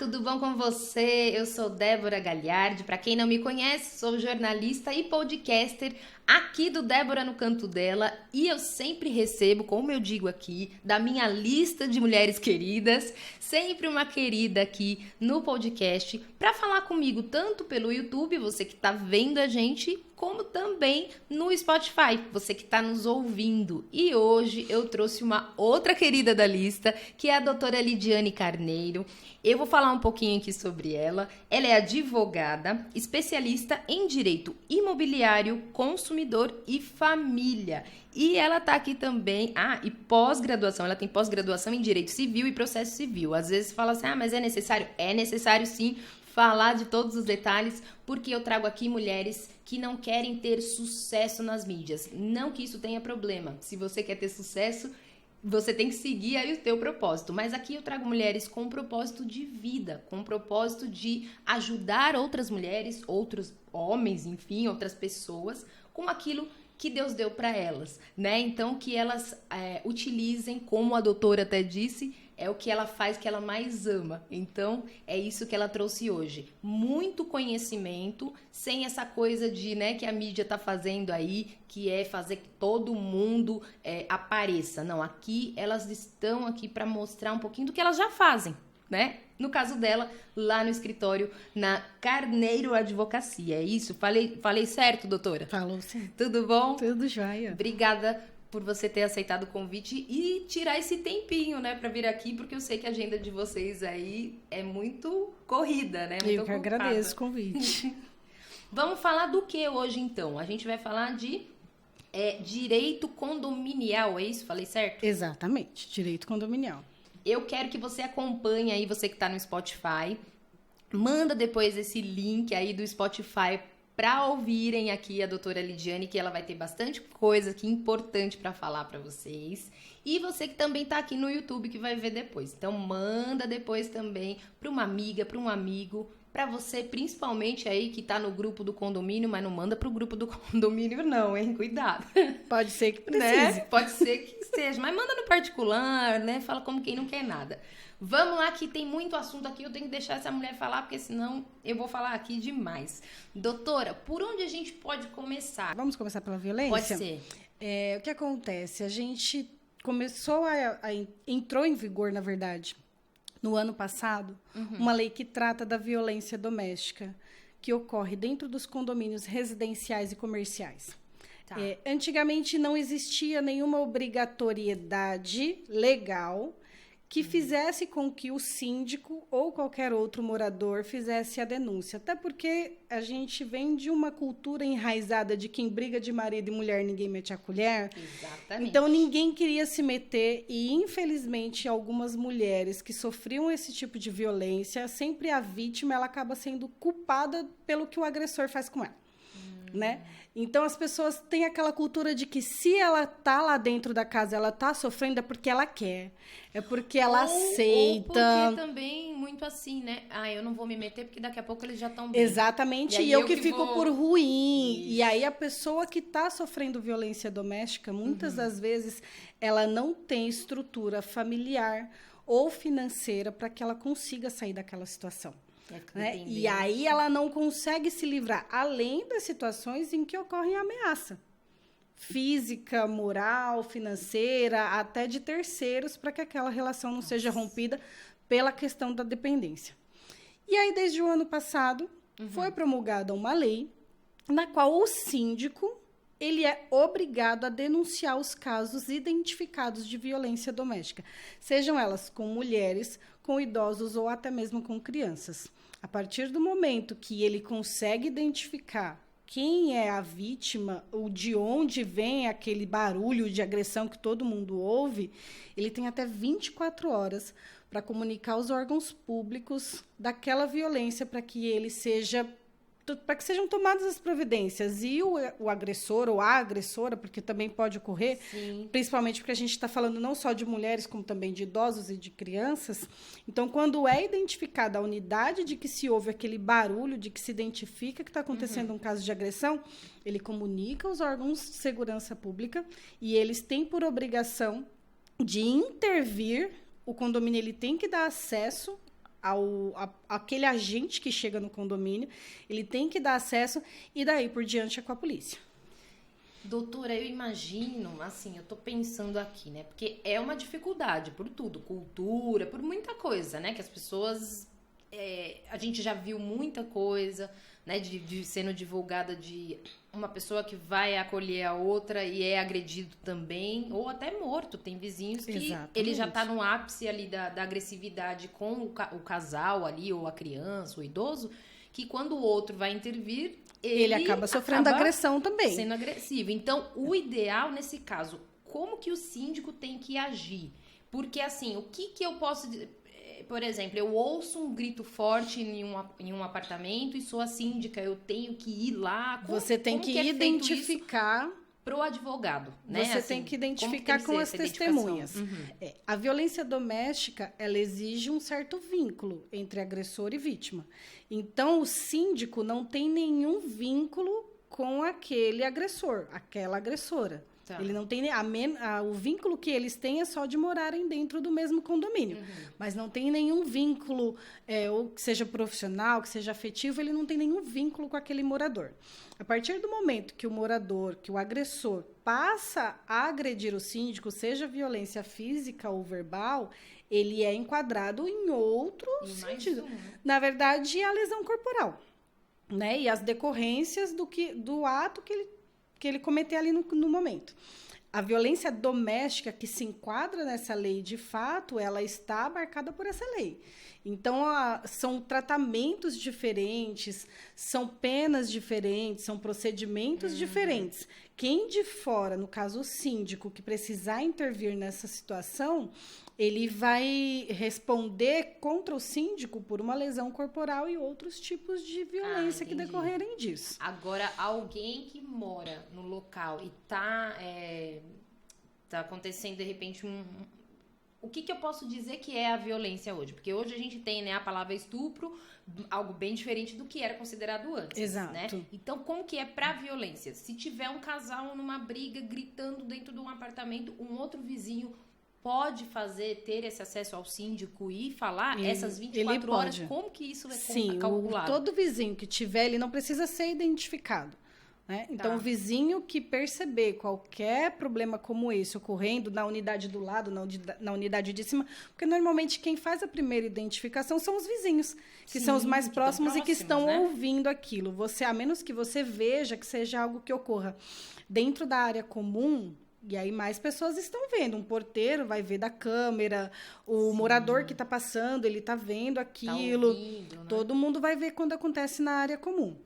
tudo bom com você? Eu sou Débora Gagliardi. Para quem não me conhece, sou jornalista e podcaster aqui do Débora no Canto Dela e eu sempre recebo, como eu digo aqui, da minha lista de mulheres queridas, sempre uma querida aqui no podcast para falar comigo tanto pelo YouTube, você que está vendo a gente, como também no Spotify, você que está nos ouvindo. E hoje eu trouxe uma outra querida da lista, que é a doutora Lidiane Carneiro. Eu vou falar um pouquinho aqui sobre ela. Ela é advogada, especialista em direito imobiliário, consumidor e família. E ela tá aqui também, e pós-graduação, ela tem pós-graduação em direito civil e processo civil. Às vezes fala assim, mas é necessário? É necessário sim falar de todos os detalhes, porque eu trago aqui mulheres que não querem ter sucesso nas mídias. Não que isso tenha problema. Se você quer ter sucesso, você tem que seguir aí o teu propósito. Mas aqui eu trago mulheres com um propósito de vida, com um propósito de ajudar outras mulheres, outros homens, enfim, outras pessoas, com aquilo que Deus deu para elas, né? Então, que elas utilizem, como a doutora até disse, é o que ela faz, que ela mais ama. Então, é isso que ela trouxe hoje. Muito conhecimento, sem essa coisa de, né, que a mídia tá fazendo aí, que é fazer que todo mundo apareça. Não, aqui elas estão aqui para mostrar um pouquinho do que elas já fazem, né? No caso dela, lá no escritório, na Carneiro Advocacia. É isso? Falei certo, doutora? Falou sim. Tudo bom? Tudo jóia. Obrigada por você ter aceitado o convite e tirar esse tempinho, né, para vir aqui, porque eu sei que a agenda de vocês aí é muito corrida, né? Muito eu que agradeço o convite. Vamos falar do que hoje, então? A gente vai falar de direito condominial, é isso? Falei certo? Exatamente, direito condominial. Eu quero que você acompanhe aí, você que está no Spotify. Manda depois esse link aí do Spotify para ouvirem aqui a doutora Lidiane, que ela vai ter bastante coisa aqui importante para falar para vocês. E você que também está aqui no YouTube, que vai ver depois. Então, manda depois também para uma amiga, para um amigo, para você, principalmente aí que tá no grupo do condomínio, mas não manda pro grupo do condomínio não, hein? Cuidado. Pode ser que precise. Né? Pode ser que seja, mas manda no particular, né? Fala como quem não quer nada. Vamos lá que tem muito assunto aqui, eu tenho que deixar essa mulher falar, porque senão eu vou falar aqui demais. Doutora, por onde a gente pode começar? Vamos começar pela violência? Pode ser. O que acontece? A gente começou entrou em vigor, na verdade, no ano passado, uma lei que trata da violência doméstica que ocorre dentro dos condomínios residenciais e comerciais. Tá. Antigamente não existia nenhuma obrigatoriedade legal que fizesse com que o síndico ou qualquer outro morador fizesse a denúncia. Até porque a gente vem de uma cultura enraizada de quem briga de marido e mulher, ninguém mete a colher. Exatamente. Então, ninguém queria se meter e, infelizmente, algumas mulheres que sofriam esse tipo de violência, sempre a vítima, ela acaba sendo culpada pelo que o agressor faz com ela, né? Então, as pessoas têm aquela cultura de que se ela tá lá dentro da casa, ela tá sofrendo, é porque ela quer. É porque ela aceita. Ou porque também, muito assim, né? Eu não vou me meter porque daqui a pouco eles já estão bem. Exatamente. E eu que fico por ruim. Isso. E aí, a pessoa que tá sofrendo violência doméstica, muitas das vezes, ela não tem estrutura familiar ou financeira para que ela consiga sair daquela situação. Né? E aí ela não consegue se livrar, além das situações em que ocorre ameaça física, moral, financeira, até de terceiros, para que aquela relação não seja rompida pela questão da dependência. E aí, desde o ano passado, foi promulgada uma lei na qual o síndico ele é obrigado a denunciar os casos identificados de violência doméstica, sejam elas com mulheres, com idosos ou até mesmo com crianças. A partir do momento que ele consegue identificar quem é a vítima ou de onde vem aquele barulho de agressão que todo mundo ouve, ele tem até 24 horas para comunicar aos órgãos públicos daquela violência para que sejam tomadas as providências. E o agressor ou a agressora, porque também pode ocorrer, sim, principalmente porque a gente está falando não só de mulheres, como também de idosos e de crianças. Então, quando é identificada a unidade de que se ouve aquele barulho, de que se identifica que está acontecendo um caso de agressão, ele comunica aos órgãos de segurança pública e eles têm por obrigação de intervir. O condomínio ele tem que dar acesso aquele agente que chega no condomínio, ele tem que dar acesso e daí por diante é com a polícia. Doutora, eu imagino, assim, eu tô pensando aqui, né? Porque é uma dificuldade por tudo, cultura, por muita coisa, né? Que as pessoas... a gente já viu muita coisa, né? De sendo divulgada de uma pessoa que vai acolher a outra e é agredido também, ou até morto. Tem vizinhos que ele já tá no ápice ali da agressividade com o casal ali, ou a criança, o idoso, que quando o outro vai intervir... Ele acaba sofrendo agressão também. Sendo agressivo. Então, o ideal, nesse caso, como que o síndico tem que agir? Porque, assim, o que eu posso... Por exemplo, eu ouço um grito forte em um apartamento e sou a síndica, eu tenho que ir lá... Você tem que identificar... Pro advogado, né? Você tem que identificar com as testemunhas. A violência doméstica, ela exige um certo vínculo entre agressor e vítima. Então, o síndico não tem nenhum vínculo com aquele agressor, aquela agressora. Tá. Ele não tem o vínculo que eles têm é só de morarem dentro do mesmo condomínio. Mas não tem nenhum vínculo, ou que seja profissional, que seja afetivo, ele não tem nenhum vínculo com aquele morador. A partir do momento que o morador, que o agressor, passa a agredir o síndico, seja violência física ou verbal, ele é enquadrado em outro sentido. Na verdade, a lesão corporal, né? E as decorrências do ato que ele cometer ali no momento. A violência doméstica que se enquadra nessa lei, de fato, ela está marcada por essa lei. Então, são tratamentos diferentes, são penas diferentes, são procedimentos diferentes. Quem de fora, no caso o síndico, que precisar intervir nessa situação, ele vai responder contra o síndico por uma lesão corporal e outros tipos de violência que decorrerem disso. Agora, alguém que mora no local e tá acontecendo, de repente, o que eu posso dizer que é a violência hoje? Porque hoje a gente tem, né, a palavra estupro, algo bem diferente do que era considerado antes. Exato. Né? Então, como que é pra violência? Se tiver um casal numa briga, gritando dentro de um apartamento, um outro vizinho pode ter esse acesso ao síndico e falar essas 24 horas? Como que isso é calculado? Todo vizinho que tiver, ele não precisa ser identificado. Né? Então, o vizinho que perceber qualquer problema como esse ocorrendo na unidade do lado, na unidade de cima, porque normalmente quem faz a primeira identificação são os vizinhos, que são os mais próximos e que estão ouvindo aquilo. A menos que você veja que seja algo que ocorra dentro da área comum, e aí mais pessoas estão vendo. Um porteiro vai ver da câmera, o morador que está passando, ele está vendo aquilo. Tá ouvindo, né? Todo mundo vai ver quando acontece na área comum.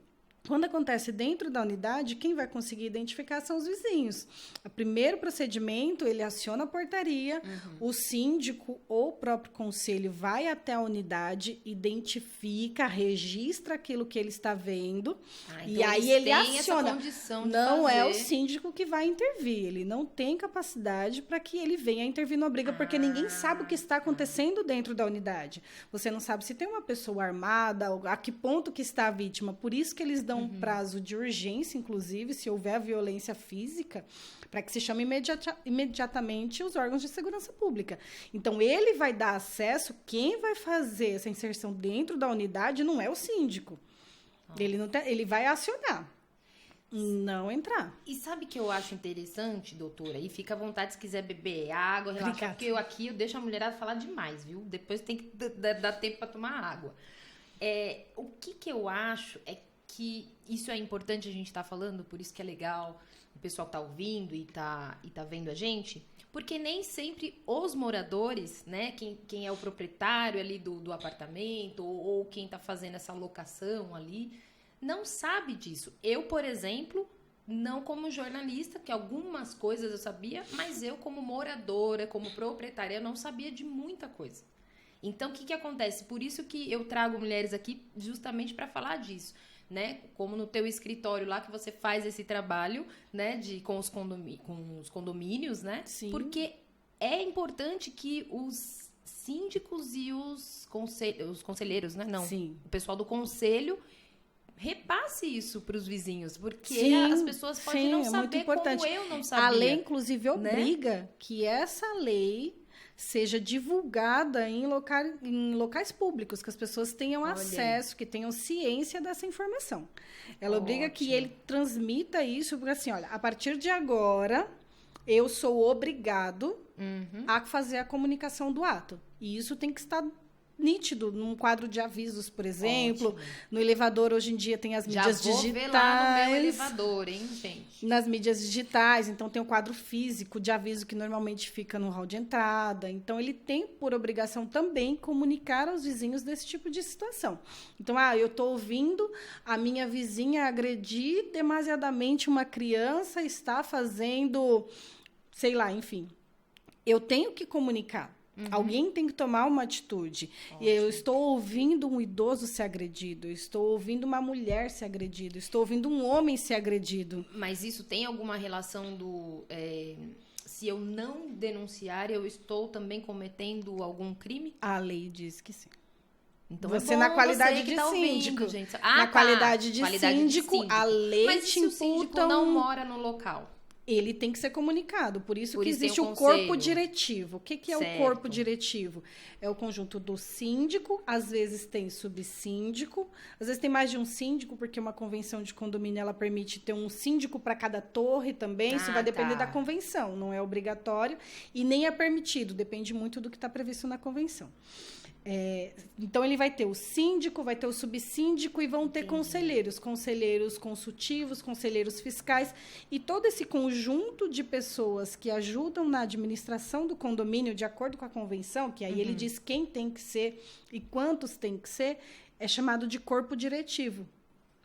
Quando acontece dentro da unidade, quem vai conseguir identificar são os vizinhos. O primeiro procedimento, ele aciona a portaria, o síndico ou o próprio conselho vai até a unidade, identifica, registra aquilo que ele está vendo, então e aí ele aciona. Não é o síndico que vai intervir, ele não tem capacidade para que ele venha intervir numa briga, porque ninguém sabe o que está acontecendo dentro da unidade. Você não sabe se tem uma pessoa armada, a que ponto que está a vítima, por isso que eles dão um prazo de urgência, inclusive, se houver a violência física, para que se chame imediatamente os órgãos de segurança pública. Então, ele vai dar acesso, quem vai fazer essa inserção dentro da unidade não é o síndico. Ele vai acionar, não entrar. E sabe o que eu acho interessante, doutora? E fica à vontade se quiser beber água, relaxar, porque eu deixo a mulherada falar demais, viu? Depois tem que dar tempo para tomar água. O que eu acho é que isso é importante a gente estar falando, por isso que é legal o pessoal tá ouvindo e tá vendo a gente, porque nem sempre os moradores, né, quem é o proprietário ali do apartamento ou quem tá fazendo essa locação ali, não sabe disso. Eu, por exemplo, não como jornalista, que algumas coisas eu sabia, mas eu como moradora, como proprietária, eu não sabia de muita coisa. Então, o que acontece? Por isso que eu trago mulheres aqui justamente para falar disso. Né? Como no teu escritório lá que você faz esse trabalho, né, com os condomínios, né? Sim. Porque é importante que os síndicos e os conselheiros, né? Não, Sim. O pessoal do conselho repasse isso para os vizinhos, porque as pessoas podem não saber, muito importante. Como eu não sabia. A lei, inclusive, obriga, né, que essa lei seja divulgada em locais públicos, que as pessoas tenham acesso, que tenham ciência dessa informação. Ela obriga que ele transmita isso, porque assim, olha, a partir de agora, eu sou obrigado a fazer a comunicação do ato. E isso tem que estar nítido num quadro de avisos, por exemplo. No elevador, hoje em dia, tem as mídias digitais. Já vou ver lá no meu elevador, hein, gente? Nas mídias digitais. Então, tem o quadro físico de aviso que normalmente fica no hall de entrada. Então, ele tem por obrigação também comunicar aos vizinhos desse tipo de situação. Então, eu estou ouvindo a minha vizinha agredir demasiadamente uma criança, está fazendo, sei lá, enfim. Eu tenho que comunicar. Alguém tem que tomar uma atitude. E eu estou ouvindo um idoso ser agredido, eu estou ouvindo uma mulher ser agredida, eu estou ouvindo um homem ser agredido. Mas isso tem alguma relação do... se eu não denunciar, eu estou também cometendo algum crime? A lei diz que sim. Então você, na qualidade de síndico, qualidade de síndico, a lei Mas te se o síndico não mora no local? Ele tem que ser comunicado. Por isso que existe o corpo diretivo. O que é o corpo diretivo? É o conjunto do síndico, às vezes tem subsíndico, às vezes tem mais de um síndico, porque uma convenção de condomínio ela permite ter um síndico para cada torre também. Isso vai depender da convenção, não é obrigatório e nem é permitido, depende muito do que está previsto na convenção. Então, ele vai ter o síndico, vai ter o subsíndico e vão ter conselheiros consultivos, conselheiros fiscais e todo esse conjunto de pessoas que ajudam na administração do condomínio de acordo com a convenção, que aí ele diz quem tem que ser e quantos tem que ser, é chamado de corpo diretivo.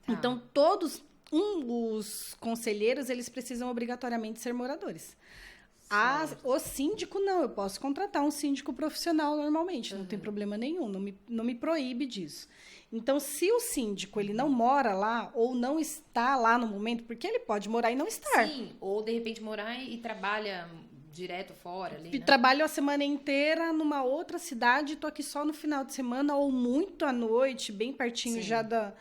Então, todos os conselheiros, eles precisam obrigatoriamente ser moradores. O síndico, não. Eu posso contratar um síndico profissional normalmente. Não tem problema nenhum. Não me proíbe disso. Então, se o síndico ele não mora lá ou não está lá no momento, porque ele pode morar e não estar. Sim, ou de repente morar e trabalha direto fora ali, né? Trabalho a semana inteira numa outra cidade, tô aqui só no final de semana ou muito à noite, bem pertinho já da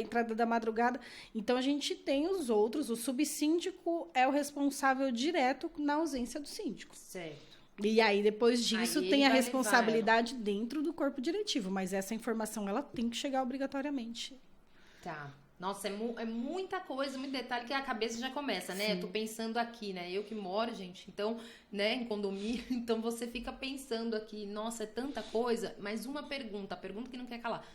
entrada da madrugada. Então, a gente tem os outros. O subsíndico é o responsável direto na ausência do síndico. Certo. E aí, depois disso, tem a responsabilidade dentro do corpo diretivo. Mas essa informação, ela tem que chegar obrigatoriamente. Tá. Nossa, é muita coisa, muito detalhe que a cabeça já começa, né? Eu tô pensando aqui, né? Eu que moro, gente, então, né, em condomínio, então você fica pensando aqui, nossa, é tanta coisa. Mas uma pergunta, a pergunta que não quer calar.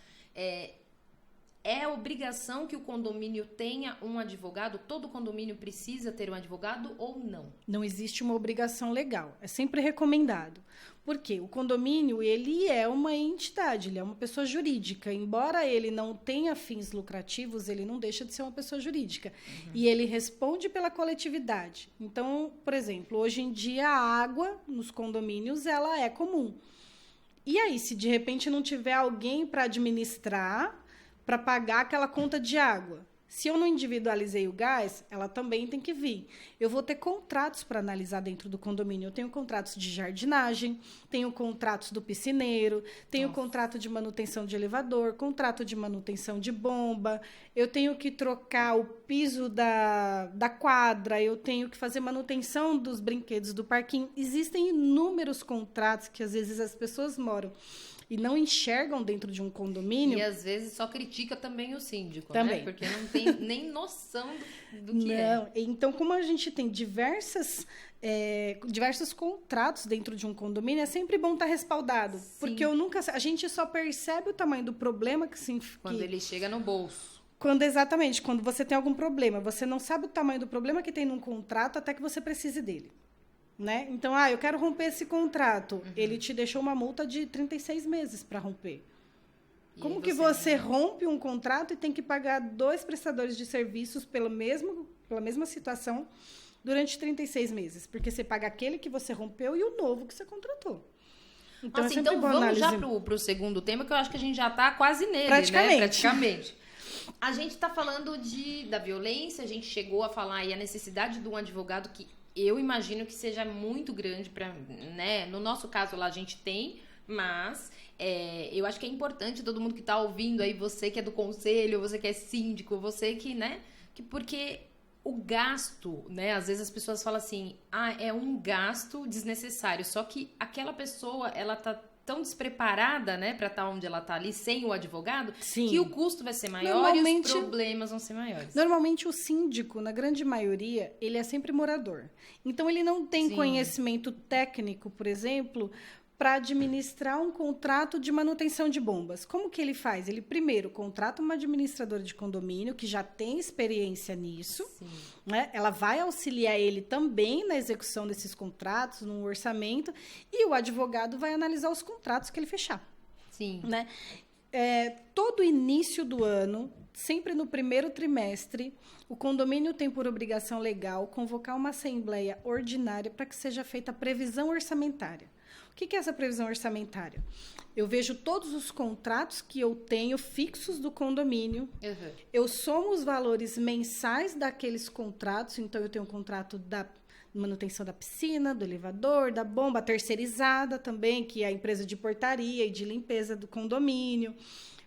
É obrigação que o condomínio tenha um advogado? Todo condomínio precisa ter um advogado ou não? Não existe uma obrigação legal. É sempre recomendado. Por quê? O condomínio, ele é uma entidade, ele é uma pessoa jurídica. Embora ele não tenha fins lucrativos, ele não deixa de ser uma pessoa jurídica. E ele responde pela coletividade. Então, por exemplo, hoje em dia a água nos condomínios, ela é comum. E aí, se de repente não tiver alguém para administrar, para pagar aquela conta de água. Se eu não individualizei o gás, ela também tem que vir. Eu vou ter contratos para analisar dentro do condomínio. Eu tenho contratos de jardinagem, tenho contratos do piscineiro, tenho contrato de manutenção de elevador, contrato de manutenção de bomba, eu tenho que trocar o piso da quadra, eu tenho que fazer manutenção dos brinquedos do parquinho. Existem inúmeros contratos que às vezes as pessoas moram e não enxergam dentro de um condomínio. E às vezes só critica também o síndico, também, né? Porque não tem nem noção do que é. Então, como a gente tem diversos contratos dentro de um condomínio, é sempre bom estar respaldado. Sim. Porque a gente só percebe o tamanho do problema quando ele chega no bolso. Exatamente, quando você tem algum problema. Você não sabe o tamanho do problema que tem num contrato até que você precise dele. Né? Então, eu quero romper esse contrato. Ele te deixou uma multa de 36 meses para romper. Como que você rompe um contrato e tem que pagar 2 prestadores de serviços pela mesma situação durante 36 meses? Porque você paga aquele que você rompeu e o novo que você contratou. Então, então vamos já pro segundo tema, que eu acho que a gente já está quase nele, praticamente. Né? Praticamente. A gente está falando da violência, a gente chegou a falar aí a necessidade de um advogado que eu imagino que seja muito grande para, né? No nosso caso lá a gente tem, mas eu acho que é importante todo mundo que está ouvindo aí, você que é do conselho, você que é síndico, você que, né? Porque o gasto, né? Às vezes as pessoas falam assim, é um gasto desnecessário. Só que aquela pessoa, ela tá tão despreparada, né, para estar onde ela tá ali, sem o advogado, Sim. que o custo vai ser maior e os problemas vão ser maiores. Normalmente o síndico, na grande maioria, ele é sempre morador. Então ele não tem Sim. conhecimento técnico, por exemplo, para administrar um contrato de manutenção de bombas. Como que ele faz? Ele primeiro contrata uma administradora de condomínio que já tem experiência nisso, né? Ela vai auxiliar ele também na execução desses contratos, no orçamento, e o advogado vai analisar os contratos que ele fechar. Sim. Né? Todo início do ano, sempre no primeiro trimestre, o condomínio tem por obrigação legal convocar uma assembleia ordinária para que seja feita a previsão orçamentária. O que é essa previsão orçamentária? Eu vejo todos os contratos que eu tenho fixos do condomínio. Uhum. Eu somo os valores mensais daqueles contratos. Então, eu tenho um contrato da manutenção da piscina, do elevador, da bomba terceirizada também, que é a empresa de portaria e de limpeza do condomínio.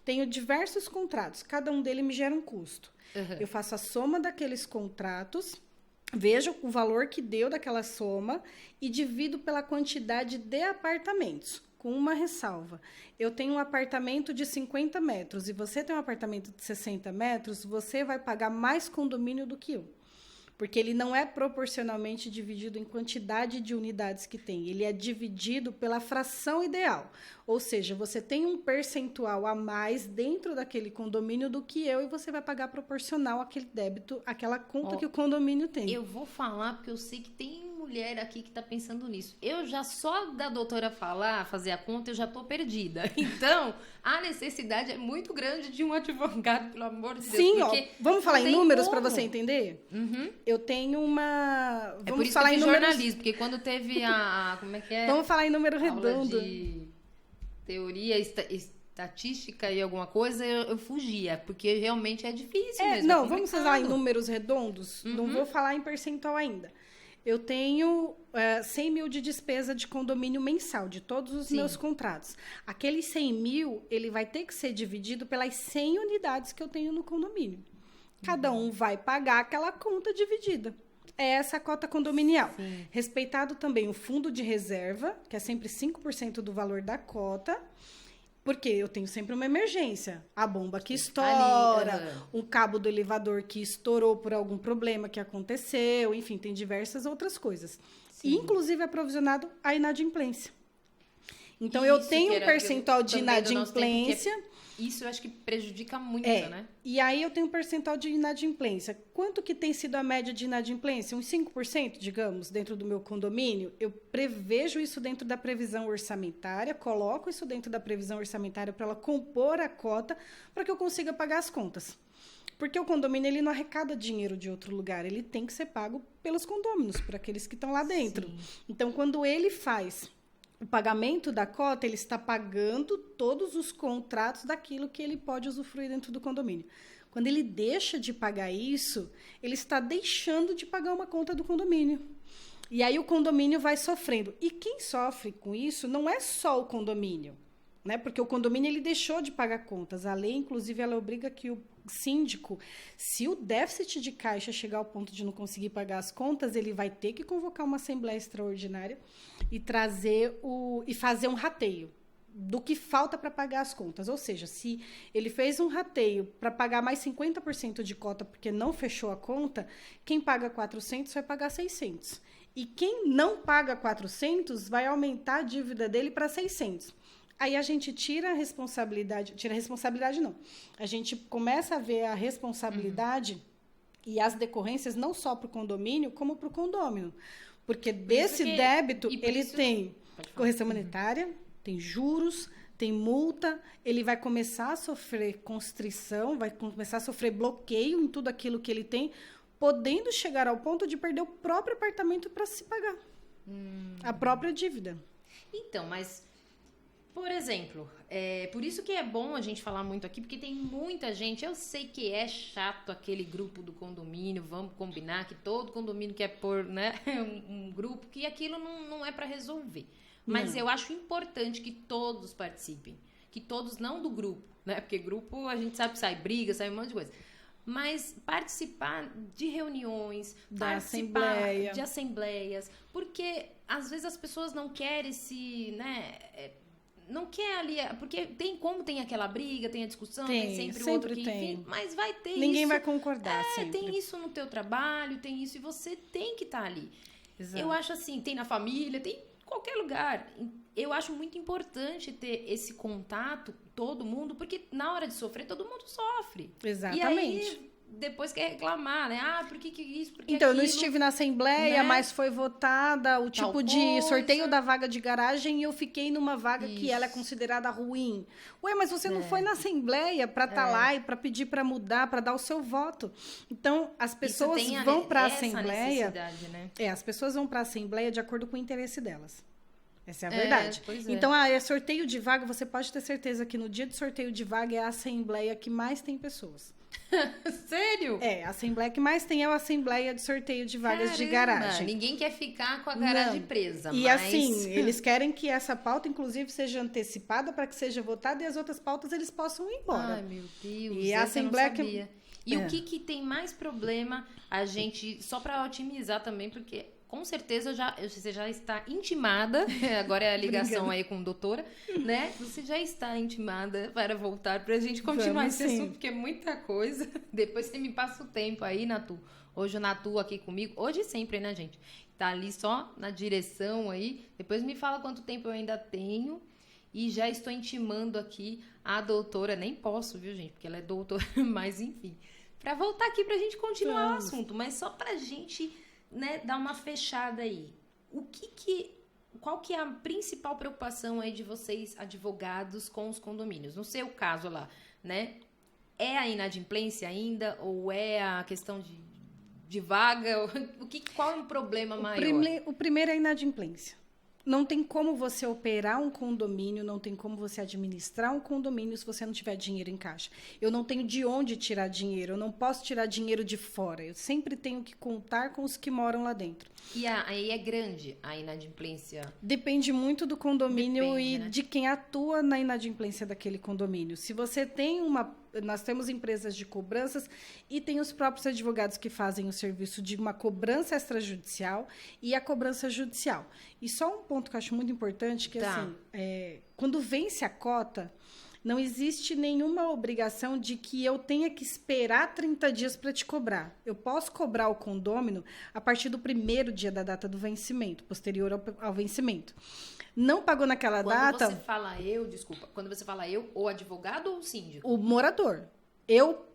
Tenho diversos contratos. Cada um deles me gera um custo. Uhum. Eu faço a soma daqueles contratos, vejo o valor que deu daquela soma e divido pela quantidade de apartamentos, com uma ressalva. Eu tenho um apartamento de 50 metros e você tem um apartamento de 60 metros, você vai pagar mais condomínio do que eu. Porque ele não é proporcionalmente dividido em quantidade de unidades que tem. Ele é dividido pela fração ideal. Ou seja, você tem um percentual a mais dentro daquele condomínio do que eu e você vai pagar proporcional àquele débito, àquela conta que o condomínio tem. Eu vou falar porque eu sei que tem mulher aqui que tá pensando nisso. Eu já só da doutora fazer a conta, eu já tô perdida. Então, a necessidade é muito grande de um advogado, pelo amor de Deus. Sim, porque vamos falar em números para como. você entender? Uhum. Eu tenho uma... É por Vamos isso falar que eu em fiz números... jornalismo, porque quando teve como é que é? Vamos falar em número Aula redondo. de teoria estatística e alguma coisa, eu fugia, porque realmente é difícil mesmo. Não, é vamos falar em números redondos? Não vou falar em percentual ainda. Eu tenho 100 mil de despesa de condomínio mensal, de todos os meus contratos. Aqueles 100 mil, ele vai ter que ser dividido pelas 100 unidades que eu tenho no condomínio. Cada um vai pagar aquela conta dividida. É essa a cota condominial. Sim. Respeitado também o fundo de reserva, que é sempre 5% do valor da cota, porque eu tenho sempre uma emergência. A bomba que estoura, um cabo do elevador que estourou por algum problema que aconteceu, enfim, tem diversas outras coisas. E, inclusive, aprovisionado a inadimplência. Então, eu tenho um percentual de inadimplência. Isso eu acho que prejudica muito, né? E aí eu tenho um percentual de inadimplência. Quanto que tem sido a média de inadimplência? Uns 5%, digamos, dentro do meu condomínio. Eu prevejo isso dentro da previsão orçamentária, coloco isso dentro da previsão orçamentária para ela compor a cota para que eu consiga pagar as contas. Porque o condomínio ele não arrecada dinheiro de outro lugar, ele tem que ser pago pelos condôminos, por aqueles que estão lá dentro. Sim. Então, quando ele faz o pagamento da cota, ele está pagando todos os contratos daquilo que ele pode usufruir dentro do condomínio. Quando ele deixa de pagar isso, ele está deixando de pagar uma conta do condomínio. E aí o condomínio vai sofrendo. E quem sofre com isso não é só o condomínio, né? Porque o condomínio ele deixou de pagar contas. A lei, inclusive, ela obriga que o síndico, se o déficit de caixa chegar ao ponto de não conseguir pagar as contas, ele vai ter que convocar uma assembleia extraordinária e fazer um rateio do que falta para pagar as contas. Ou seja, se ele fez um rateio para pagar mais 50% de cota porque não fechou a conta, quem paga 400 vai pagar 600. E quem não paga 400 vai aumentar a dívida dele para 600. Aí a gente tira a responsabilidade não. A gente começa a ver a responsabilidade e as decorrências não só para o condomínio, como para o condômino. Porque desse débito, ele tem correção monetária, tem juros, tem multa, ele vai começar a sofrer constrição, vai começar a sofrer bloqueio em tudo aquilo que ele tem, podendo chegar ao ponto de perder o próprio apartamento para se pagar. A própria dívida. Então, mas... Por exemplo, por isso que é bom a gente falar muito aqui, porque tem muita gente, eu sei que é chato aquele grupo do condomínio, vamos combinar que todo condomínio quer pôr, né, um grupo, que aquilo não é para resolver. Mas eu acho importante que todos participem, que todos, não do grupo, né, porque grupo a gente sabe que sai briga, sai um monte de coisa. mas participar de reuniões, Assembleia. de assembleias, porque às vezes as pessoas não querem não quer ali, porque tem aquela briga, tem a discussão, tem sempre o outro que, enfim, mas vai ter Ninguém isso. vai concordar sempre. Tem isso no teu trabalho, tem isso, e você tem que estar ali. Exato. Eu acho assim, tem na família, tem em qualquer lugar. Eu acho muito importante ter esse contato, todo mundo, porque na hora de sofrer, todo mundo sofre. Exatamente. E aí, depois quer reclamar, né? Por que isso, por que então, aquilo? eu não estive na assembleia, né? Mas foi votada o tipo de sorteio da vaga de garagem e eu fiquei numa vaga que ela é considerada ruim. Ué, mas você não foi na assembleia para estar lá e para pedir para mudar, para dar o seu voto. Então, as pessoas vão para a assembleia. Né? As pessoas vão para a assembleia de acordo com o interesse delas. Essa é a verdade. Pois é. Então, sorteio de vaga, você pode ter certeza que no dia de sorteio de vaga é a assembleia que mais tem pessoas. Sério? A assembleia que mais tem é a assembleia de sorteio de vagas de garagem. Ninguém quer ficar com a garagem presa. E assim, eles querem que essa pauta, inclusive, seja antecipada para que seja votada e as outras pautas eles possam ir embora. Ai, meu Deus. E a assembleia que... E o que tem mais problema, a gente, só para otimizar também, porque com certeza você já está intimada, agora é a ligação aí com a doutora, né? Você já está intimada para voltar para a gente continuar esse assunto, porque é muita coisa. Depois você me passa o tempo aí, Natu. Hoje o Natu aqui comigo, hoje e sempre, né, gente? Tá ali só na direção aí. Depois me fala quanto tempo eu ainda tenho. E já estou intimando aqui a doutora, nem posso, viu, gente? Porque ela é doutora, mas enfim. Para voltar aqui para a gente continuar o assunto, mas só para a gente... né, dar uma fechada aí. Qual que é a principal preocupação aí de vocês, advogados, com os condomínios? No seu caso lá, né? É a inadimplência ainda? Ou é a questão de vaga? Qual é o problema maior? O primeiro é a inadimplência. Não tem como você operar um condomínio, não tem como você administrar um condomínio se você não tiver dinheiro em caixa. Eu não tenho de onde tirar dinheiro, eu não posso tirar dinheiro de fora. Eu sempre tenho que contar com os que moram lá dentro. E aí é grande a inadimplência? Depende muito do condomínio de quem atua na inadimplência daquele condomínio. Se você tem nós temos empresas de cobranças e tem os próprios advogados que fazem o serviço de uma cobrança extrajudicial e a cobrança judicial. E só um ponto que eu acho muito importante, que assim, quando vence a cota, não existe nenhuma obrigação de que eu tenha que esperar 30 dias para te cobrar. Eu posso cobrar o condômino a partir do primeiro dia da data do vencimento, posterior ao vencimento. Não pagou naquela data... Quando você fala eu, o advogado ou o síndico? O morador. Eu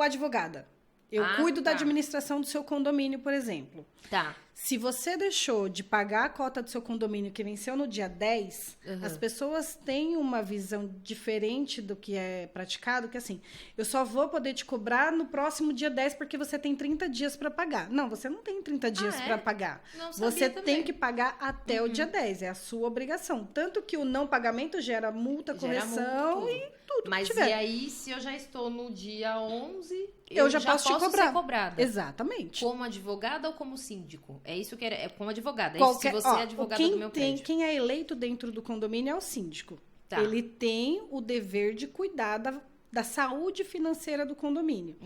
advogada. Eu cuido da administração do seu condomínio, por exemplo. Tá. Se você deixou de pagar a cota do seu condomínio que venceu no dia 10, as pessoas têm uma visão diferente do que é praticado, que assim, eu só vou poder te cobrar no próximo dia 10 porque você tem 30 dias para pagar. Não, você não tem 30 dias para pagar. Não sabia você também. tem que pagar até o dia 10, é a sua obrigação. Tanto que o não pagamento gera multa, correção e tudo. Mas que tiver. E aí, se eu já estou no dia 11... Eu já posso te cobrar. Ser cobrada. Exatamente. Como advogada ou como síndico? É isso que é como advogada. Se você é advogado do meu prédio. Quem é eleito dentro do condomínio é o síndico. Tá. Ele tem o dever de cuidar da saúde financeira do condomínio.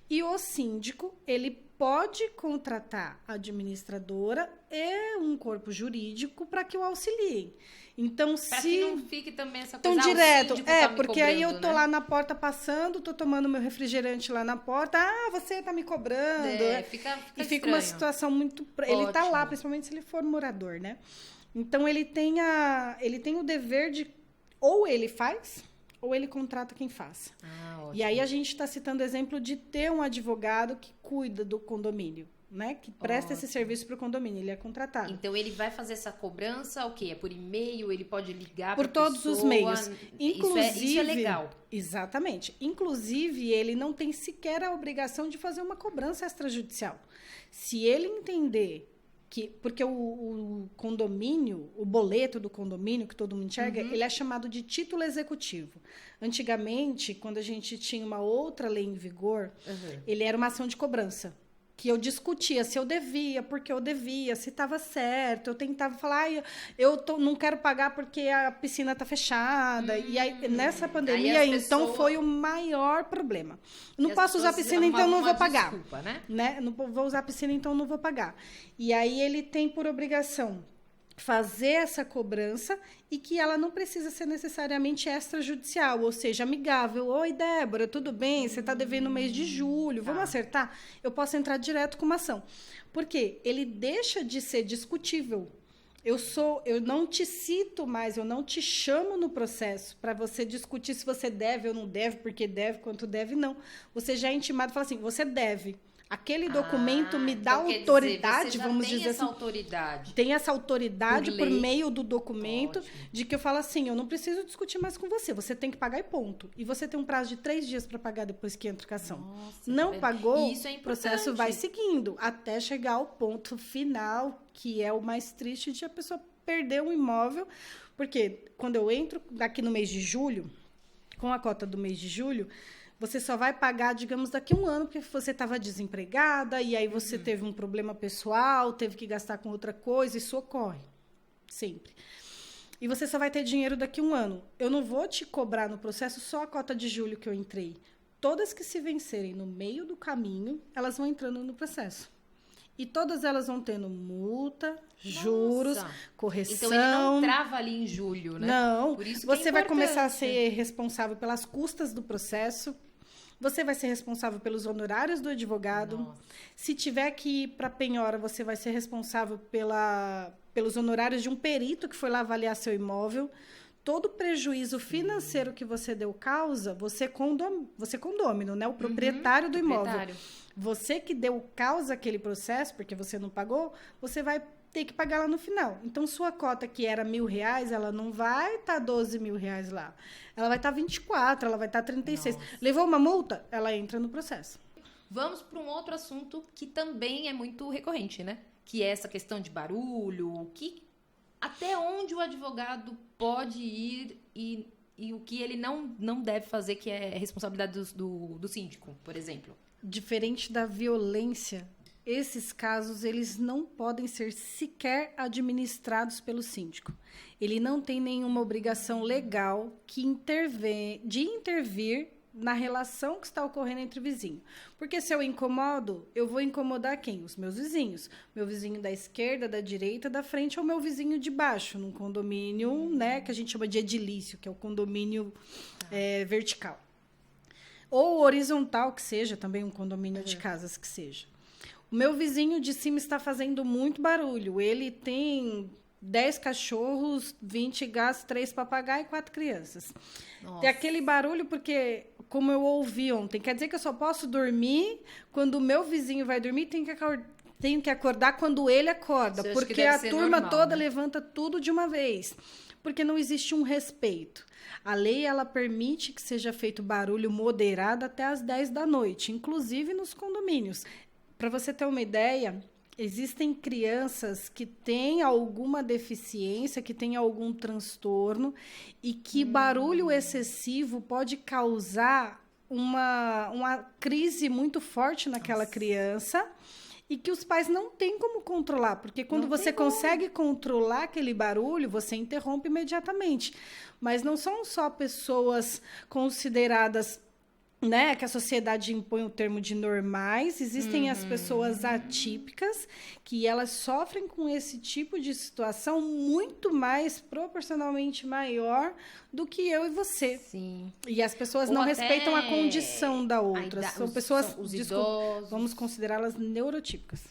E o síndico, ele pode contratar a administradora e um corpo jurídico para que o auxiliem. Então, pra que não fique também essa coisa... Tão direto. Porque cobrando, aí eu tô lá na porta passando, tô tomando meu refrigerante lá na porta. Você tá me cobrando. Fica e fica uma situação muito... Ele tá lá, principalmente se ele for morador, né? Então, ele tem o dever de... Ou ele faz, ou ele contrata quem faça. E aí, a gente está citando o exemplo de ter um advogado que cuida do condomínio. Né, que presta esse serviço para o condomínio, ele é contratado. Então, ele vai fazer essa cobrança, o quê? É por e-mail? Ele pode ligar por todos os meios. Inclusive, isso é legal. Exatamente. Inclusive, ele não tem sequer a obrigação de fazer uma cobrança extrajudicial. Se ele entender que... Porque o condomínio, o boleto do condomínio, que todo mundo enxerga, ele é chamado de título executivo. Antigamente, quando a gente tinha uma outra lei em vigor, ele era uma ação de cobrança. que eu discutia se eu devia, porque eu devia, se estava certo. Eu tentava falar, não quero pagar porque a piscina está fechada. E aí, nessa pandemia, então, foi o maior problema. Não posso usar a piscina, então não vou pagar. Desculpa, né? Não vou usar a piscina, então não vou pagar. E aí ele tem por obrigação fazer essa cobrança e que ela não precisa ser necessariamente extrajudicial, ou seja, amigável. Oi, Débora, tudo bem? Você está devendo no mês de julho, vamos acertar? Eu posso entrar direto com uma ação. Por quê? Ele deixa de ser discutível. Eu não te cito mais, eu não te chamo no processo para você discutir se você deve ou não deve, porque deve, quanto deve, não. Você já é intimado e fala assim, você deve. Aquele documento me dá então autoridade, vamos dizer assim. Autoridade. Tem essa autoridade por meio do documento. Ótimo. De que eu falo assim, eu não preciso discutir mais com você, você tem que pagar e ponto. E você tem um prazo de 3 dias para pagar depois que entra a ação. Nossa, não pagou, isso é o processo vai seguindo até chegar ao ponto final, que é o mais triste de a pessoa perder um imóvel. Porque quando eu entro aqui no mês de julho, com a cota do mês de julho, você só vai pagar, digamos, daqui a 1 ano, porque você estava desempregada, e aí você teve um problema pessoal, teve que gastar com outra coisa, isso ocorre. Sempre. E você só vai ter dinheiro daqui a 1 ano. Eu não vou te cobrar no processo só a cota de julho que eu entrei. Todas que se vencerem no meio do caminho, elas vão entrando no processo. E todas elas vão tendo multa, juros, correção. Então, ele não trava ali em julho, né? Não. Por isso que você vai começar a ser responsável pelas custas do processo. Você vai ser responsável pelos honorários do advogado. Nossa. Se tiver que ir para penhora, você vai ser responsável pelos honorários de um perito que foi lá avaliar seu imóvel. Todo prejuízo financeiro que você deu causa, você condômino, né? O proprietário do imóvel. Você que deu causa àquele processo, porque você não pagou, você vai ter que pagar lá no final. Então, sua cota, que era R$1.000, ela não vai estar R$12.000 lá. Ela vai estar 24, ela vai estar 36. Nossa. Levou uma multa? Ela entra no processo. Vamos para um outro assunto que também é muito recorrente, né? Que é essa questão de barulho, até onde o advogado pode ir e o que ele não deve fazer, que é responsabilidade do síndico, por exemplo. Diferente da violência, esses casos eles não podem ser sequer administrados pelo síndico. Ele não tem nenhuma obrigação legal de intervir na relação que está ocorrendo entre vizinhos. Porque se eu incomodo, eu vou incomodar quem? Os meus vizinhos. Meu vizinho da esquerda, da direita, da frente ou meu vizinho de baixo, num condomínio, né, que a gente chama de edilício, que é o condomínio vertical. Ou horizontal, que seja, também um condomínio de casas que seja. O meu vizinho de cima está fazendo muito barulho. Ele tem 10 cachorros, 20 gatos, 3 papagaios e 4 crianças. Nossa. Tem aquele barulho porque, como eu ouvi ontem, quer dizer que eu só posso dormir quando o meu vizinho vai dormir, tenho que acordar quando ele acorda. Porque a turma normal, toda, né? Levanta tudo de uma vez. Porque não existe um respeito. A lei, ela permite que seja feito barulho moderado até as 10 da noite, inclusive nos condomínios. Para você ter uma ideia, existem crianças que têm alguma deficiência, que têm algum transtorno, e que barulho excessivo pode causar uma crise muito forte naquela criança, e que os pais não têm como controlar, porque quando você consegue controlar aquele barulho, você interrompe imediatamente. Mas não são só pessoas consideradas, né, que a sociedade impõe o termo de normais, existem as pessoas atípicas, que elas sofrem com esse tipo de situação muito mais, proporcionalmente maior do que eu e você. Sim. E as pessoas não respeitam a condição da outra. São pessoas, idosos. Vamos considerá-las neurotípicas.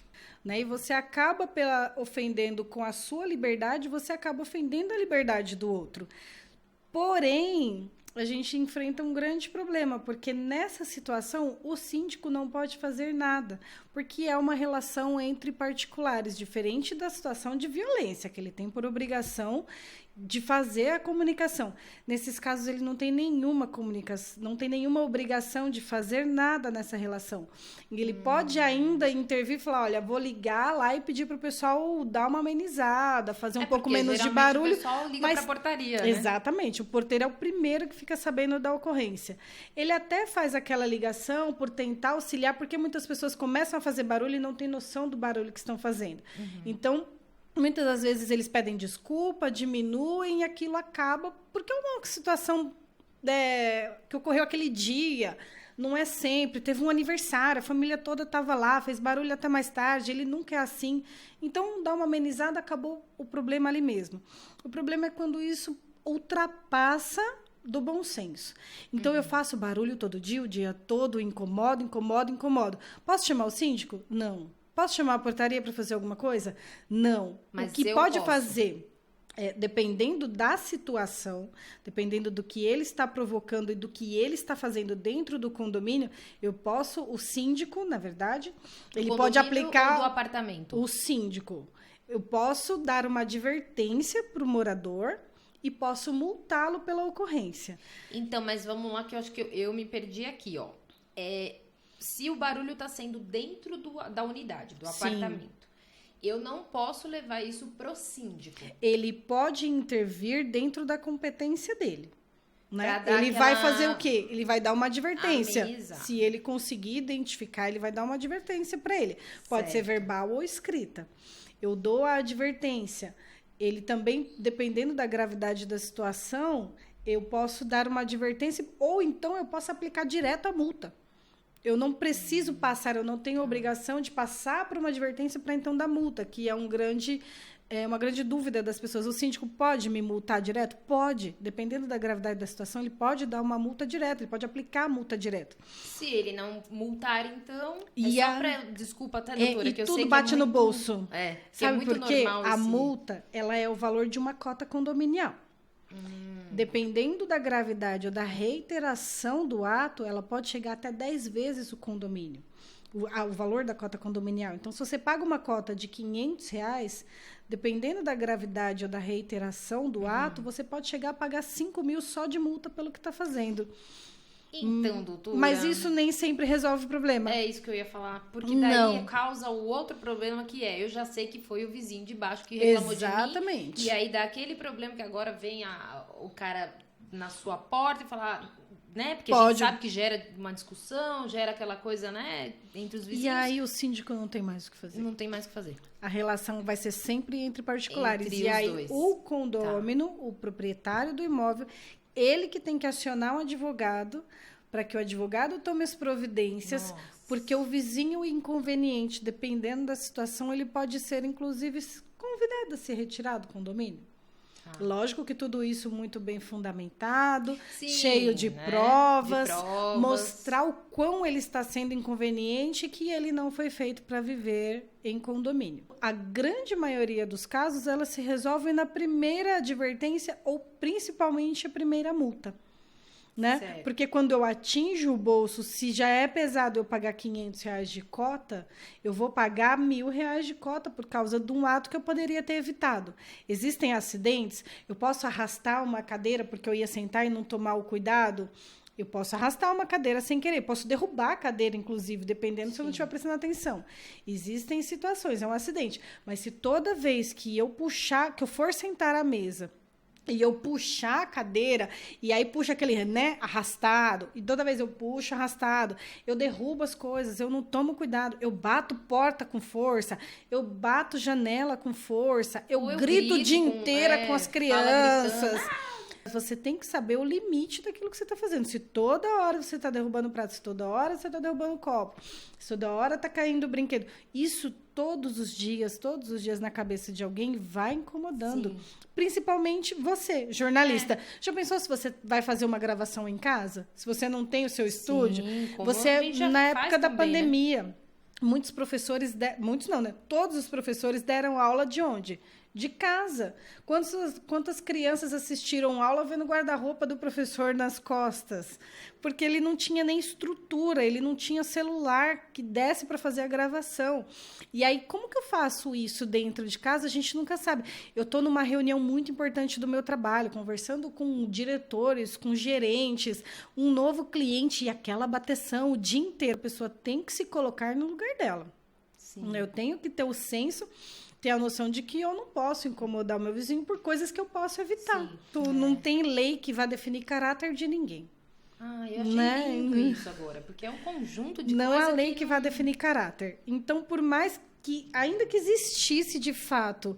Né? E você acaba ofendendo com a sua liberdade, você acaba ofendendo a liberdade do outro. Porém, a gente enfrenta um grande problema, porque nessa situação o síndico não pode fazer nada, porque é uma relação entre particulares, diferente da situação de violência, que ele tem por obrigação de fazer a comunicação. Nesses casos, ele não tem nenhuma comunicação, não tem nenhuma obrigação de fazer nada nessa relação. Ele pode ainda intervir e falar, olha, vou ligar lá e pedir para o pessoal dar uma amenizada, fazer um pouco menos de barulho. O pessoal liga para a portaria, né? Exatamente. O porteiro é o primeiro que fica fica sabendo da ocorrência. Ele até faz aquela ligação por tentar auxiliar, porque muitas pessoas começam a fazer barulho e não têm noção do barulho que estão fazendo. Então, muitas das vezes eles pedem desculpa, diminuem e aquilo acaba, porque é uma situação que ocorreu aquele dia, não é sempre, teve um aniversário, a família toda estava lá, fez barulho até mais tarde, ele nunca é assim. Então, dá uma amenizada, acabou o problema ali mesmo. O problema é quando isso ultrapassa do bom senso. Então, eu faço barulho todo dia, o dia todo, incomodo. Posso chamar o síndico? Não. Posso chamar a portaria para fazer alguma coisa? Não. Mas o que eu pode posso fazer... dependendo da situação, dependendo do que ele está provocando e do que ele está fazendo dentro do condomínio, o síndico, na verdade, ele pode aplicar... Ou do apartamento? O síndico. Eu posso dar uma advertência para o morador e posso multá-lo pela ocorrência. Então, mas vamos lá que eu acho que eu me perdi aqui, ó. Se o barulho está sendo dentro da unidade, do apartamento, eu não posso levar isso pro síndico. Ele pode intervir dentro da competência dele. Né? Ele aquela... vai fazer o quê? Ele vai dar uma advertência. Amenizar. Se ele conseguir identificar, ele vai dar uma advertência para ele. Pode ser verbal ou escrita. Eu dou a advertência. Ele também, dependendo da gravidade da situação, eu posso dar uma advertência ou então eu posso aplicar direto a multa. Eu não preciso passar, eu não tenho obrigação de passar por uma advertência para então dar multa, que é uma grande dúvida das pessoas. O síndico pode me multar direto? Pode. Dependendo da gravidade da situação, ele pode dar uma multa direta, ele pode aplicar a multa direto. Se ele não multar, então... Desculpa, tá, doutora? Que eu tudo sei que bate no bolso. Sabe por quê? A esse... multa, ela é o valor de uma cota condominial. Dependendo da gravidade ou da reiteração do ato, ela pode chegar até 10 vezes o condomínio, o valor da cota condominial. Então, se você paga uma cota de R$500, dependendo da gravidade ou da reiteração do ato, você pode chegar a pagar 5 mil só de multa pelo que está fazendo. Então, doutora... Mas isso nem sempre resolve o problema. É isso que eu ia falar. Porque daí causa o outro problema que eu já sei que foi o vizinho de baixo que reclamou de mim. E aí dá aquele problema que agora vem o cara na sua porta e falar... Né? Porque a gente sabe que gera uma discussão, gera aquela coisa, né? Entre os vizinhos. E aí o síndico não tem mais o que fazer. Não tem mais o que fazer. A relação vai ser sempre entre particulares. Entre e aí dois. O condômino, o proprietário do imóvel... Ele que tem que acionar um advogado para que o advogado tome as providências, porque o vizinho inconveniente, dependendo da situação, ele pode ser, inclusive, convidado a se retirar do condomínio. Lógico que tudo isso muito bem fundamentado, cheio de provas, mostrar o quão ele está sendo inconveniente e que ele não foi feito para viver em condomínio. A grande maioria dos casos, elas se resolvem na primeira advertência ou principalmente a primeira multa. Né? Porque quando eu atinjo o bolso, se já é pesado eu pagar R$500 de cota, eu vou pagar R$1.000 de cota por causa de um ato que eu poderia ter evitado. Existem acidentes, eu posso arrastar uma cadeira porque eu ia sentar e não tomar o cuidado. Eu posso arrastar uma cadeira sem querer, posso derrubar a cadeira, inclusive, dependendo se eu não estiver prestando atenção. Existem situações, é um acidente. Mas se toda vez que eu for sentar à mesa, e eu puxar a cadeira, e aí puxa aquele, né, arrastado, e toda vez eu puxo arrastado, eu derrubo as coisas, eu não tomo cuidado, eu bato porta com força, eu bato janela com força, eu grito o dia inteiro com as crianças. Você tem que saber o limite daquilo que você está fazendo. Se toda hora você está derrubando o prato, se toda hora você está derrubando o copo, se toda hora está caindo o brinquedo, isso todos os dias na cabeça de alguém vai incomodando. Sim. Principalmente você, jornalista. Já pensou se você vai fazer uma gravação em casa? Se você não tem o seu estúdio? Você, na época da pandemia, né? Muitos professores... Muitos não, né? Todos os professores deram aula de onde? De casa. Quantas crianças assistiram aula vendo o guarda-roupa do professor nas costas? Porque ele não tinha nem estrutura, ele não tinha celular que desse para fazer a gravação. E aí, como que eu faço isso dentro de casa? A gente nunca sabe. Eu estou numa reunião muito importante do meu trabalho, conversando com diretores, com gerentes, um novo cliente e aquela bateção o dia inteiro. A pessoa tem que se colocar no lugar dela. Sim. Eu tenho que ter o senso ter a noção de que eu não posso incomodar o meu vizinho por coisas que eu posso evitar. Sim, Não tem lei que vá definir caráter de ninguém. Eu achei lindo isso agora, porque é um conjunto de não coisas há lei que vá definir caráter. Então, por mais que, ainda que existisse de fato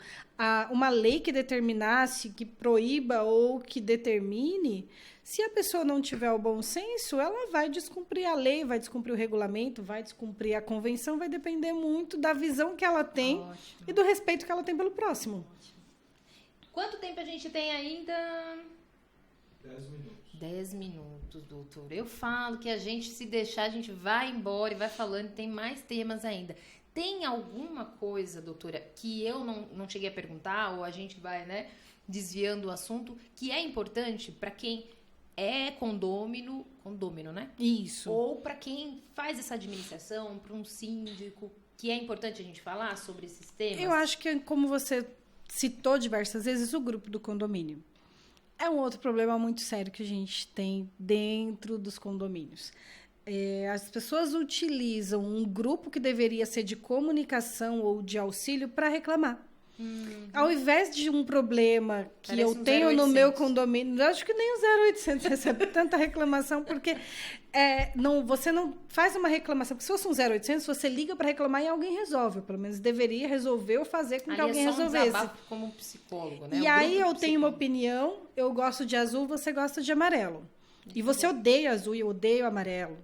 uma lei que determinasse, que proíba ou que determine, se a pessoa não tiver o bom senso, ela vai descumprir a lei, vai descumprir o regulamento, vai descumprir a convenção, vai depender muito da visão que ela tem e do respeito que ela tem pelo próximo. Quanto tempo a gente tem ainda? 10 minutos. 10 minutos, doutor. Eu falo que a gente, se deixar, a gente vai embora e vai falando, tem mais temas ainda. Tem alguma coisa, doutora, que eu não cheguei a perguntar, ou a gente vai, né, desviando o assunto, que é importante para quem é condômino, né? Isso. Ou para quem faz essa administração, para um síndico, que é importante a gente falar sobre esses temas? Eu acho que, como você citou diversas vezes, o grupo do condomínio. É um outro problema muito sério que a gente tem dentro dos condomínios. As pessoas utilizam um grupo que deveria ser de comunicação ou de auxílio para reclamar. Ao invés de um problema que Parece eu um tenho 0800. no meu condomínio, eu acho que nem o 0800 recebe tanta reclamação, porque você não faz uma reclamação. Porque se fosse um 0800, você liga para reclamar e alguém resolve. Ou pelo menos deveria resolver ou fazer com que alguém resolvesse. Desabafo como psicólogo, né? E aí eu tenho uma opinião, eu gosto de azul, você gosta de amarelo. E você odeia azul e eu odeio amarelo.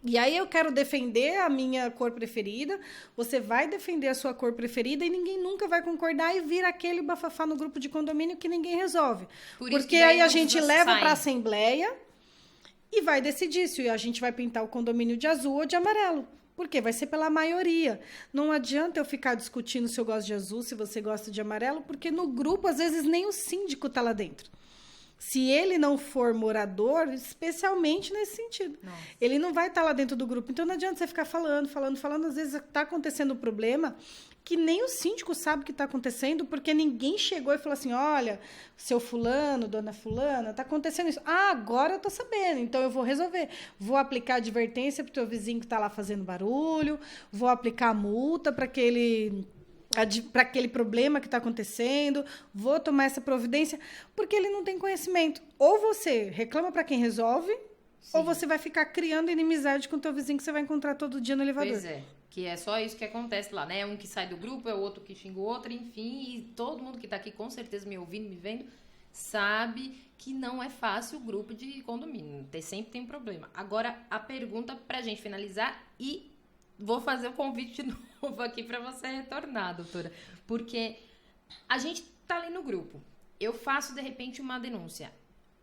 E aí eu quero defender a minha cor preferida, você vai defender a sua cor preferida e ninguém nunca vai concordar e vira aquele bafafá no grupo de condomínio que ninguém resolve. Porque aí a gente leva para a assembleia e vai decidir se a gente vai pintar o condomínio de azul ou de amarelo. Porque vai ser pela maioria. Não adianta eu ficar discutindo se eu gosto de azul, se você gosta de amarelo, porque no grupo, às vezes, nem o síndico está lá dentro. Se ele não for morador, especialmente nesse sentido. Nossa. Ele não vai estar lá dentro do grupo. Então, não adianta você ficar falando. Às vezes está acontecendo um problema que nem o síndico sabe o que está acontecendo, porque ninguém chegou e falou assim, olha, seu fulano, dona fulana, está acontecendo isso. Agora eu estou sabendo, então eu vou resolver. Vou aplicar advertência para o teu vizinho que está lá fazendo barulho, vou aplicar multa para aquele problema que está acontecendo, vou tomar essa providência, porque ele não tem conhecimento. Ou você reclama para quem resolve, ou você vai ficar criando inimizade com o teu vizinho que você vai encontrar todo dia no elevador. Pois é, que é só isso que acontece lá, né? Um que sai do grupo, é o outro que xinga o outro, enfim, e todo mundo que está aqui, com certeza, me ouvindo, me vendo, sabe que não é fácil o grupo de condomínio, sempre tem um problema. Agora, a pergunta pra gente finalizar e vou fazer o convite de novo aqui para você retornar, doutora. Porque a gente tá ali no grupo. Eu faço, de repente, uma denúncia.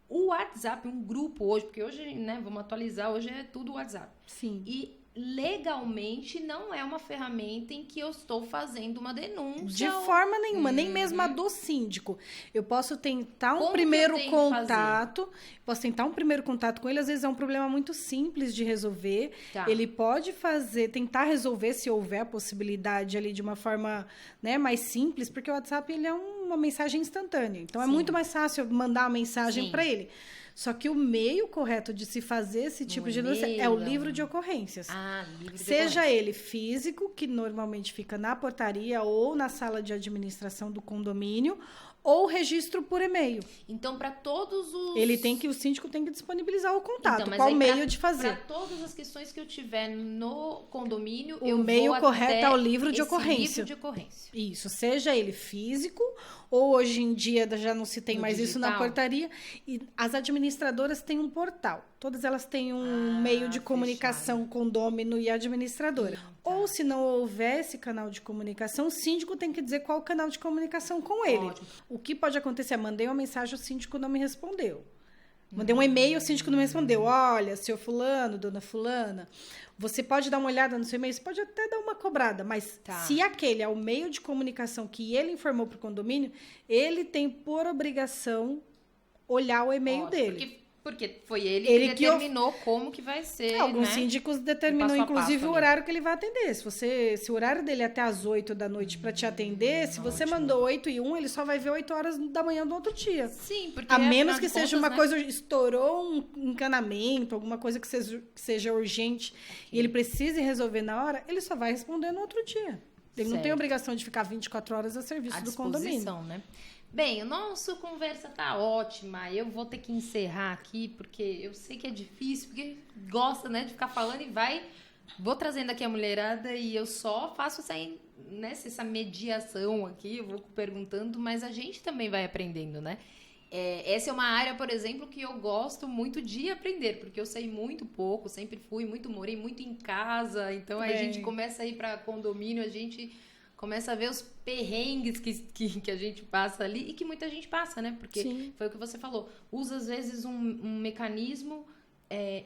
O WhatsApp, um grupo hoje, porque hoje, né, vamos atualizar, hoje é tudo WhatsApp. Sim. E legalmente não é uma ferramenta em que eu estou fazendo uma denúncia. De forma nenhuma, nem mesmo a do síndico. Eu posso tentar Como primeiro que eu tenho que contato, posso tentar um primeiro contato com ele, às vezes é um problema muito simples de resolver. Tá. Ele pode tentar resolver se houver a possibilidade ali de uma forma, né, mais simples, porque o WhatsApp ele é uma mensagem instantânea. Então é muito mais fácil eu mandar a mensagem para ele. Só que o meio correto de se fazer esse tipo de denúncia é o livro de ocorrências. Livro de Seja ele físico, que normalmente fica na portaria ou na sala de administração do condomínio, ou registro por e-mail. Então, para todos os... O síndico tem que disponibilizar o contato, Então, qual meio de fazer. Para todas as questões que eu tiver no condomínio, O meio correto é o livro de ocorrência. Livro de ocorrência. Isso, seja ele físico, ou hoje em dia já não se tem mais isso na portaria. E as administradoras têm um portal. Todas elas têm um meio de comunicação, condômino e administradora. Ou se não houver esse canal de comunicação, o síndico tem que dizer qual o canal de comunicação com ele. Ótimo. O que pode acontecer? Mandei uma mensagem, o síndico não me respondeu. Mandei um e-mail, o síndico não me respondeu. Olha, seu fulano, dona fulana, você pode dar uma olhada no seu e-mail, você pode até dar uma cobrada, mas se aquele é o meio de comunicação que ele informou para o condomínio, ele tem por obrigação olhar o e-mail dele. Porque foi ele que determinou como que vai ser, Alguns né? síndicos determinou, inclusive, o ali. horário que ele vai atender. Se o horário dele é até às 8 da noite para te atender, se você mandou 8h01, ele só vai ver 8 horas da manhã do outro dia. Sim, porque a menos que contas, seja uma né? coisa, estourou um encanamento, alguma coisa que seja urgente e ele precise resolver na hora, ele só vai responder no outro dia. Ele não tem Certo. obrigação de ficar 24 horas a serviço À do condomínio. disposição, né? Bem, o nosso conversa tá ótima. Eu vou ter que encerrar aqui, porque eu sei que é difícil, porque gosta, né, de ficar falando e vai... Vou trazendo aqui a mulherada e eu só faço essa mediação aqui, eu vou perguntando, mas a gente também vai aprendendo, né? Essa é uma área, por exemplo, que eu gosto muito de aprender, porque eu sei muito pouco, sempre fui muito, morei muito em casa, então aí a gente começa a ir para condomínio, a gente começa a ver os perrengues que a gente passa ali e que muita gente passa, né? Porque Sim. foi o que você falou, usa às vezes um mecanismo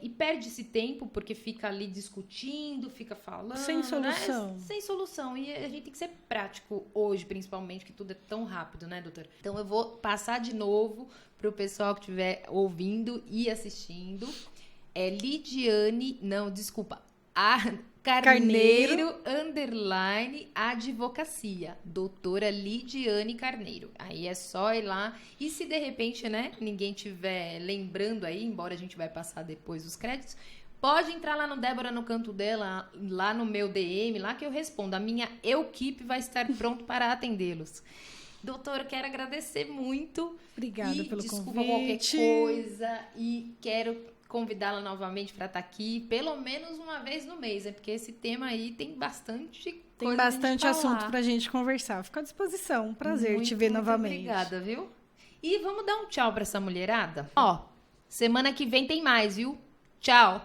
e perde esse tempo porque fica ali discutindo, fica falando. Sem solução. Né? Sem solução. E a gente tem que ser prático hoje, principalmente, que tudo é tão rápido, né, doutora? Então eu vou passar de novo para o pessoal que estiver ouvindo e assistindo. Lidiane, não, desculpa. Carneiro, _ advocacia. Doutora Lidiane Carneiro. Aí é só ir lá. E se de repente, né, ninguém tiver lembrando aí, embora a gente vai passar depois os créditos, pode entrar lá no Débora no Canto Dela, lá no meu DM, lá que eu respondo. A minha equipe vai estar pronto para atendê-los. Doutora, eu quero agradecer muito. Obrigada pelo desculpa convite. qualquer coisa. E quero convidá-la novamente para estar aqui, pelo menos uma vez no mês, porque esse tema aí tem bastante coisa. Tem bastante pra gente falar. assunto pra gente conversar. Fico à disposição. Um prazer te ver novamente. Obrigada, viu? E vamos dar um tchau para essa mulherada? Ó, semana que vem tem mais, viu? Tchau!